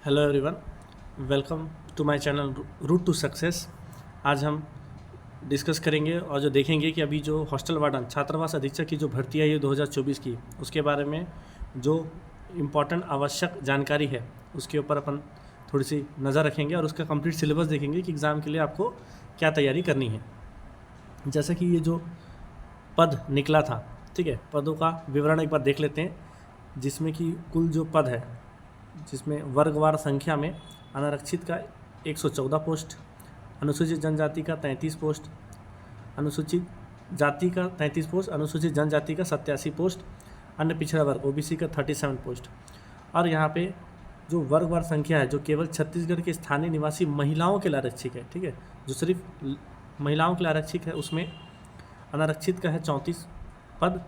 Hello everyone, welcome to my channel route to success. आज हम discuss करेंगे और जो देखेंगे कि अभी जो हॉस्टल वार्डन छात्रावास अधीक्षक की जो भर्ती आई है 2024 की, उसके बारे में जो इम्पोर्टेंट आवश्यक जानकारी है उसके ऊपर अपन थोड़ी सी नज़र रखेंगे और उसका कंप्लीट सिलेबस देखेंगे कि एग्ज़ाम के लिए आपको क्या तैयारी करनी है। जैसा कि ये जो पद निकला था, ठीक है, पदों का विवरण एक बार देख लेते हैं, जिसमें कि कुल जो पद है, जिसमें वर्गवार संख्या में अनारक्षित का 114 पोस्ट, अनुसूचित जनजाति का 33 पोस्ट, अनुसूचित जाति का 33 पोस्ट, अनुसूचित जनजाति का 87 पोस्ट, अन्य पिछड़ा वर्ग ओबीसी का 37 पोस्ट। और यहाँ पे जो वर्गवार संख्या है जो केवल छत्तीसगढ़ के स्थानीय निवासी महिलाओं के लिए आरक्षित है, ठीक है, जो सिर्फ महिलाओं के लिए आरक्षित है, उसमें अनारक्षित का है 34 पद,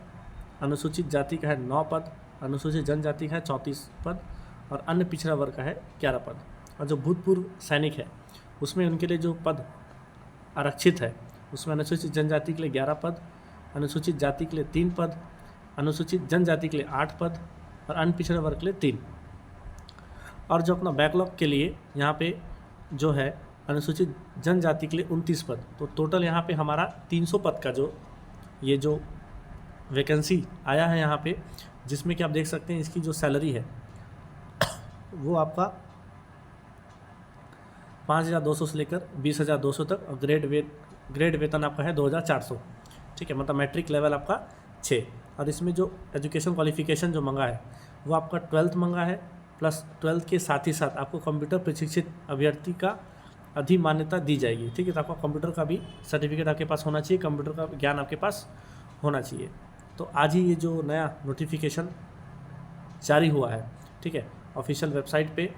अनुसूचित जाति का है 9 पद, अनुसूचित जनजाति का है 34 पद और अन्य पिछड़ा वर्ग का है 11 पद। और जो भूतपूर्व सैनिक है उसमें उनके लिए जो पद आरक्षित है उसमें अनुसूचित जनजाति के लिए 11 पद, अनुसूचित जाति के लिए 3 पद, अनुसूचित जनजाति के लिए 8 पद और अन्य पिछड़ा वर्ग के लिए 3। और जो अपना बैकलॉग के लिए यहाँ पे जो है अनुसूचित जनजाति के लिए 29 पद, तो टोटल यहाँ पे हमारा 300 पद का जो वैकेंसी आया है यहाँ पे, जिसमें कि आप देख सकते हैं इसकी जो सैलरी है वो आपका 5,200 से लेकर 20,200 तक और ग्रेड वेतन आपका है 2,400, ठीक है, मतलब मैट्रिक लेवल आपका 6। और इसमें जो एजुकेशन क्वालिफिकेशन जो मंगा है वो आपका 12th मंगा है, प्लस 12th के साथ ही साथ आपको कंप्यूटर प्रशिक्षित अभ्यर्थी का अधिमान्यता दी जाएगी, ठीक है। तो आपका कंप्यूटर का भी सर्टिफिकेट आपके पास होना चाहिए, कंप्यूटर का ज्ञान आपके पास होना चाहिए। तो आज ही ये जो नया नोटिफिकेशन जारी हुआ है, ठीक है, ऑफिशियल वेबसाइट पे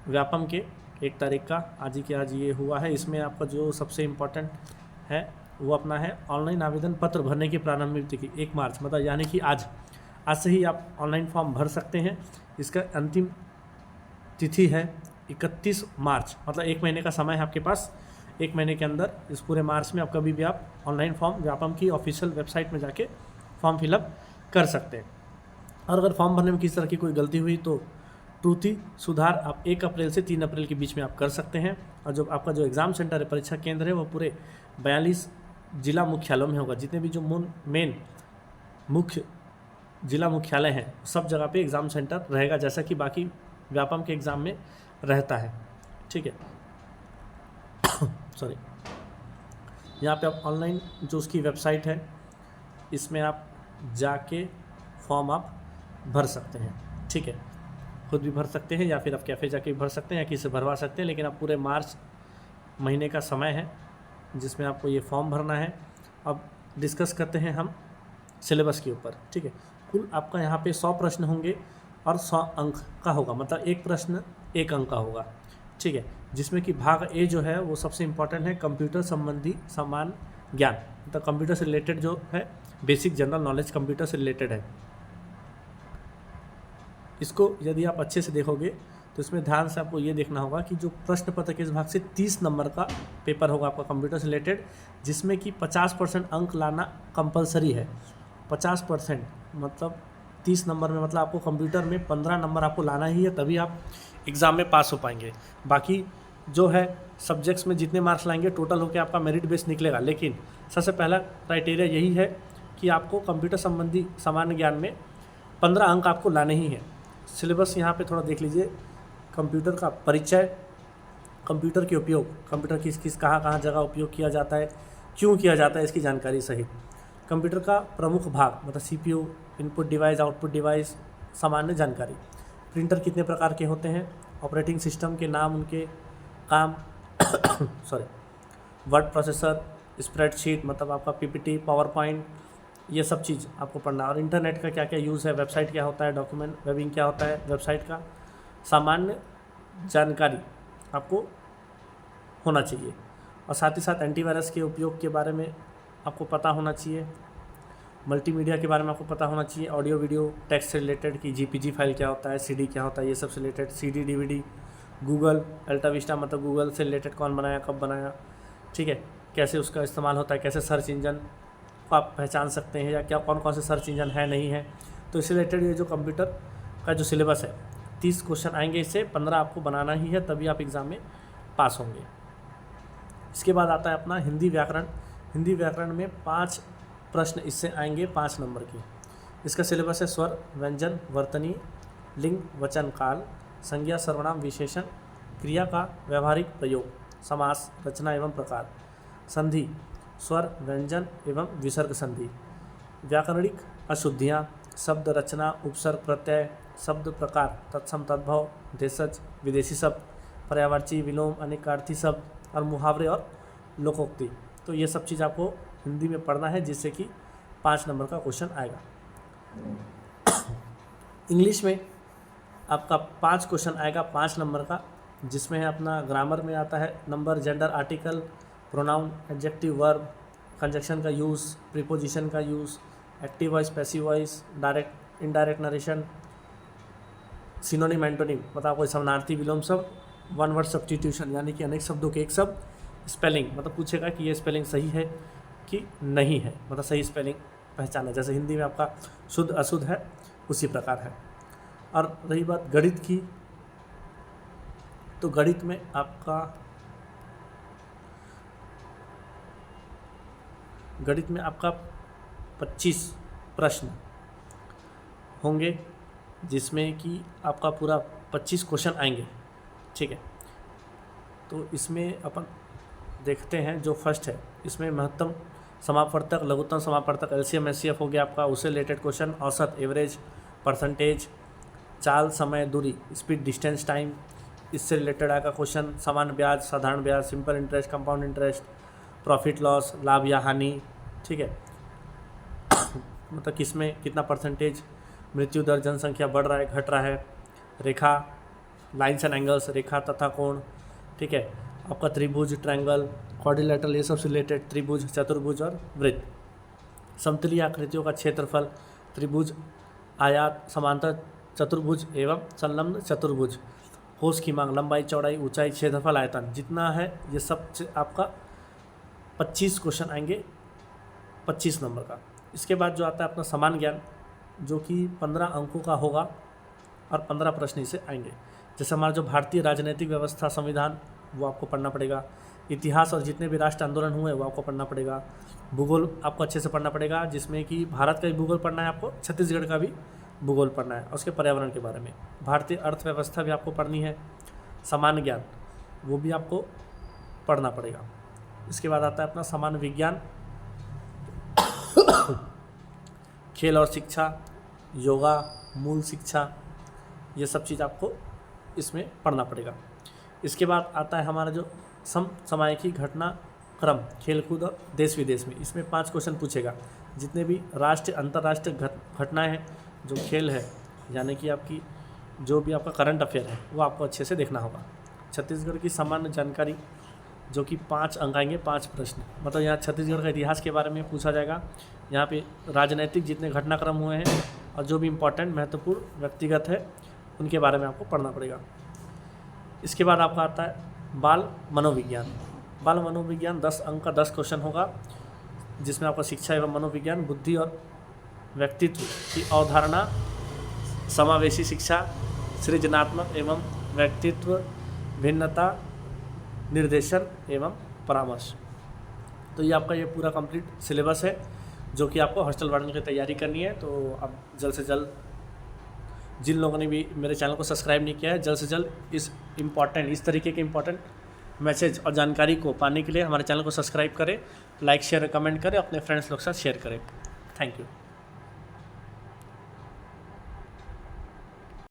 व्यापम के 1 तारीख का आज ही के आज ये हुआ है। इसमें आपका जो सबसे इम्पोर्टेंट है वो अपना है ऑनलाइन आवेदन पत्र भरने की प्रारंभिक तिथि 1 मार्च, मतलब यानी कि आज से ही आप ऑनलाइन फॉर्म भर सकते हैं। इसका अंतिम तिथि है 31 मार्च, मतलब 1 महीने का समय है आपके पास। 1 महीने के अंदर इस पूरे मार्च में आप कभी भी आप ऑनलाइन फॉर्म व्यापम की ऑफिशियल वेबसाइट में जाके फॉर्म फिलअप कर सकते हैं। और अगर फॉर्म भरने में किसी तरह की कोई गलती हुई तो त्रुटि सुधार आप 1 अप्रैल से 3 अप्रैल के बीच में आप कर सकते हैं। और जो आपका जो एग्ज़ाम सेंटर है, परीक्षा केंद्र है, वो पूरे 42 जिला मुख्यालयों में होगा। जितने भी जो मेन मुख्य जिला मुख्यालय हैं सब जगह पे एग्ज़ाम सेंटर रहेगा, जैसा कि बाकी व्यापम के एग्ज़ाम में रहता है, ठीक है। सॉरी, यहाँ पे आप ऑनलाइन जो उसकी वेबसाइट है इसमें आप जाके फॉर्म आप भर सकते हैं, ठीक है। खुद भी भर सकते हैं या फिर आप कैफ़े जाके भी भर सकते हैं या किसी से भरवा सकते हैं, लेकिन आप पूरे मार्च महीने का समय है जिसमें आपको ये फॉर्म भरना है। अब डिस्कस करते हैं हम सिलेबस के ऊपर, ठीक है। कुल आपका यहाँ पे 100 प्रश्न होंगे और 100 अंक का होगा, मतलब एक प्रश्न 1 अंक का होगा, ठीक है। जिसमें कि भाग ए जो है वो सबसे इम्पॉर्टेंट है, कंप्यूटर संबंधी सामान्य ज्ञान, मतलब कंप्यूटर से रिलेटेड जो है बेसिक जनरल नॉलेज कंप्यूटर से रिलेटेड है। इसको यदि आप अच्छे से देखोगे तो इसमें ध्यान से आपको ये देखना होगा कि जो प्रश्न पत्र के इस भाग से 30 नंबर का पेपर होगा आपका कंप्यूटर से रिलेटेड, जिसमें कि 50% अंक लाना कंपलसरी है। 50% मतलब 30 नंबर में, मतलब आपको कंप्यूटर में 15 नंबर आपको लाना ही है, तभी आप एग्ज़ाम में पास हो पाएंगे। बाकी जो है सब्जेक्ट्स में जितने मार्क्स लाएंगे टोटल होकर आपका मेरिट बेस निकलेगा, लेकिन सबसे पहला क्राइटेरिया यही है कि आपको कंप्यूटर संबंधी सामान्य ज्ञान में 15 अंक आपको लाने ही हैं। सिलेबस यहाँ पे थोड़ा देख लीजिए। कंप्यूटर का परिचय, कंप्यूटर के उपयोग, कंप्यूटर किस कहाँ जगह उपयोग किया जाता है, क्यों किया जाता है, इसकी जानकारी सहित कंप्यूटर का प्रमुख भाग, मतलब CPU, input device, output device, सामान्य जानकारी, प्रिंटर कितने प्रकार के होते हैं, ऑपरेटिंग सिस्टम के नाम, उनके काम सॉरी, वर्ड प्रोसेसर, स्प्रेडशीट, मतलब आपका पीपीटी, पावर पॉइंट, ये सब चीज़ आपको पढ़ना है। और इंटरनेट का क्या क्या यूज़ है, वेबसाइट क्या होता है, डॉक्यूमेंट वेबिंग क्या होता है, वेबसाइट का सामान्य जानकारी आपको होना चाहिए। और साथ ही साथ एंटीवायरस के उपयोग के बारे में आपको पता होना चाहिए, मल्टीमीडिया के बारे में आपको पता होना चाहिए, ऑडियो वीडियो टेक्स्ट से रिलेटेड कि जीपीजी फाइल क्या होता है, सीडी क्या होता है, ये सब से related, CD DVD, Google AltaVista, मतलब गूगल से रिलेटेड कौन बनाया, कब बनाया, ठीक है, कैसे उसका इस्तेमाल होता है, कैसे सर्च इंजन को आप पहचान सकते हैं या क्या कौन कौन से सर्च इंजन है नहीं है। तो इससे रिलेटेड ये जो कंप्यूटर का जो सिलेबस है 30 क्वेश्चन आएंगे, इससे 15 आपको बनाना ही है, तभी आप एग्ज़ाम में पास होंगे। इसके बाद आता है अपना हिंदी व्याकरण। हिंदी व्याकरण में 5 प्रश्न इससे आएंगे 5 नंबर के। इसका सिलेबस है स्वर, व्यंजन, वर्तनी, लिंग, वचन, काल, संज्ञा, सर्वनाम, विशेषण, क्रिया का व्यवहारिक प्रयोग, समास, रचना एवं प्रकार, संधि, स्वर, व्यंजन एवं विसर्ग संधि, व्याकरणिक अशुद्धियाँ, शब्द रचना, उपसर्ग प्रत्यय, शब्द प्रकार, तत्सम तद्भव, देशज, विदेशी शब्द, पर्यायवाची, विलोम, अनेकार्थी शब्द और मुहावरे और लोकोक्ति। तो ये सब चीज़ आपको हिंदी में पढ़ना है, जिससे कि 5 नंबर का क्वेश्चन आएगा। इंग्लिश में आपका 5 क्वेश्चन आएगा 5 नंबर का, जिसमें है अपना ग्रामर में आता है number, gender, article, pronoun, adjective, verb, conjunction का यूज़, प्रीपोजिशन का use, active voice, passive voice, direct indirect narration, synonym, antonym मतलब कोई समानार्थी, विलोम शब्द, वन वर्ड सब्स्टिट्यूशन यानी कि अनेक शब्दों के एक शब्द, स्पेलिंग मतलब पूछेगा कि ये स्पेलिंग सही है कि नहीं है, मतलब सही स्पेलिंग पहचाना, जैसे हिंदी में आपका शुद्ध अशुद्ध है उसी प्रकार है। और रही बात गणित की, तो गणित में आपका 25 प्रश्न होंगे, जिसमें कि आपका पूरा 25 क्वेश्चन आएंगे, ठीक है। तो इसमें अपन देखते हैं जो फर्स्ट है, इसमें महत्तम समापवर्तक, लघुत्तम समापवर्तक, एलसीएम एचसीएफ हो गया आपका, उससे रिलेटेड क्वेश्चन, औसत, एवरेज, परसेंटेज, चाल, समय, दूरी, स्पीड, डिस्टेंस, टाइम, इससे रिलेटेड आएगा क्वेश्चन, सामान्य ब्याज, साधारण ब्याज, simple interest, compound interest, profit loss, लाभ या हानि, ठीक है। मतलब किसमें कितना परसेंटेज मृत्यु दर, जनसंख्या बढ़ रहा है घट रहा है, रेखा, लाइन्स एंड एंगल्स, रेखा तथा कोण, ठीक है। आपका त्रिभुज, ट्रायंगल, क्वाड्रिलेटरल, ये सब से रिलेटेड, त्रिभुज, चतुर्भुज और वृत्त, समतलीय आकृतियों का क्षेत्रफल, त्रिभुज, आयात, समांतर चतुर्भुज एवं संलग्न चतुर्भुज, कोष की मांग, लंबाई, चौड़ाई, ऊंचाई, क्षेत्रफल, आयतन, जितना है ये सब आपका 25 क्वेश्चन आएंगे 25 नंबर का। इसके बाद जो आता है अपना समान ज्ञान, जो कि 15 अंकों का होगा और 15 प्रश्न इसे आएंगे। जैसे हमारा जो भारतीय राजनीतिक व्यवस्था, संविधान, वो आपको पढ़ना पड़ेगा, इतिहास और जितने भी राष्ट्र आंदोलन हुए वो आपको पढ़ना पड़ेगा, भूगोल आपको अच्छे से पढ़ना पड़ेगा, जिसमें कि भारत का भी भूगोल पढ़ना है आपको, छत्तीसगढ़ का भी भूगोल पढ़ना है, और उसके पर्यावरण के बारे में, भारतीय अर्थव्यवस्था भी आपको पढ़नी है, सामान्य ज्ञान वो भी आपको पढ़ना पड़ेगा। इसके बाद आता है अपना सामान्य विज्ञान, खेल और शिक्षा, योगा, मूल शिक्षा, ये सब चीज़ आपको इसमें पढ़ना पड़ेगा। इसके बाद आता है हमारा जो समसामयिकी घटना क्रम, खेलकूद और देश विदेश में, इसमें 5 क्वेश्चन पूछेगा। जितने भी राष्ट्रीय अंतर्राष्ट्रीय घटनाएं हैं, जो खेल है यानी कि आपकी जो भी आपका करंट अफेयर है वो आपको अच्छे से देखना होगा। छत्तीसगढ़ की सामान्य जानकारी, जो कि 5 अंक आएंगे, 5 प्रश्न, मतलब यहाँ छत्तीसगढ़ का इतिहास के बारे में पूछा जाएगा। यहाँ पे राजनीतिक जितने घटनाक्रम हुए हैं और जो भी इम्पोर्टेंट महत्वपूर्ण व्यक्तिगत है उनके बारे में आपको पढ़ना पड़ेगा। इसके बाद आपका आता है बाल मनोविज्ञान। बाल मनोविज्ञान 10 अंक का 10 क्वेश्चन होगा, जिसमें आपका शिक्षा एवं मनोविज्ञान, बुद्धि और व्यक्तित्व की अवधारणा, समावेशी शिक्षा, सृजनात्मक एवं व्यक्तित्व, भिन्नता, निर्देशन एवं परामर्श। तो ये आपका ये पूरा कंप्लीट सिलेबस है, जो कि आपको हॉस्टल वार्डन की तैयारी करनी है। तो अब जल्द से जल्द, जिन लोगों ने भी मेरे चैनल को सब्सक्राइब नहीं किया है, जल्द से जल्द इस तरीके के इम्पॉर्टेंट मैसेज और जानकारी को पाने के लिए हमारे चैनल को सब्सक्राइब करें, लाइक शेयर कमेंट करें, अपने फ्रेंड्स लोग के साथ शेयर करें। Thank you.